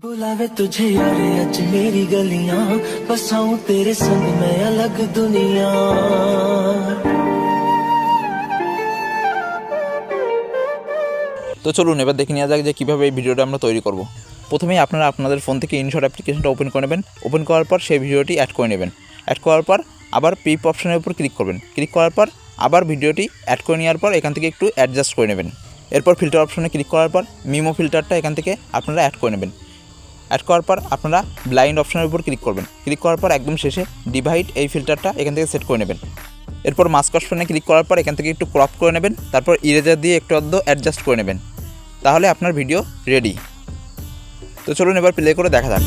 बुलावे तुझे यार आज मेरी गलियां बसाऊं तेरे संग मैं अलग दुनिया। তো চলুন এবার দেখে নেওয়া যাক যে কীভাবে এই ভিডিওটা আমরা তৈরি করব। প্রথমেই আপনারা আপনাদের ফোন থেকে ইনশট অ্যাপ্লিকেশনটা ওপেন করে নেবেন। ওপেন করার পর সেই ভিডিওটি অ্যাড করে নেবেন। অ্যাড করার পর আবার পিপ অপশনের উপর ক্লিক করবেন। ক্লিক করার পর আবার ভিডিওটি অ্যাড করে নেওয়ার পর এখান থেকে একটু অ্যাডজাস্ট করে নেবেন। এরপর ফিল্টার অপশনে ক্লিক করার পর মিমো ফিল্টারটা এখান থেকে আপনারা অ্যাড করে নেবেন। অ্যাড করার পর আপনারা ব্লাইন্ড অপশনের উপর ক্লিক করবেন। ক্লিক করার পর একদম শেষে ডিভাইড এই ফিল্টারটা এখান থেকে সেট করে নেবেন। এরপর মাস্ক অপশনে ক্লিক করার পর এখান থেকে একটু ক্রপ করে নেবেন। তারপর ইরেজার দিয়ে একটু আধটু অ্যাডজাস্ট করে নেবেন। তাহলে আপনার ভিডিও রেডি। তো চলুন এবার প্লে করে দেখা যাক।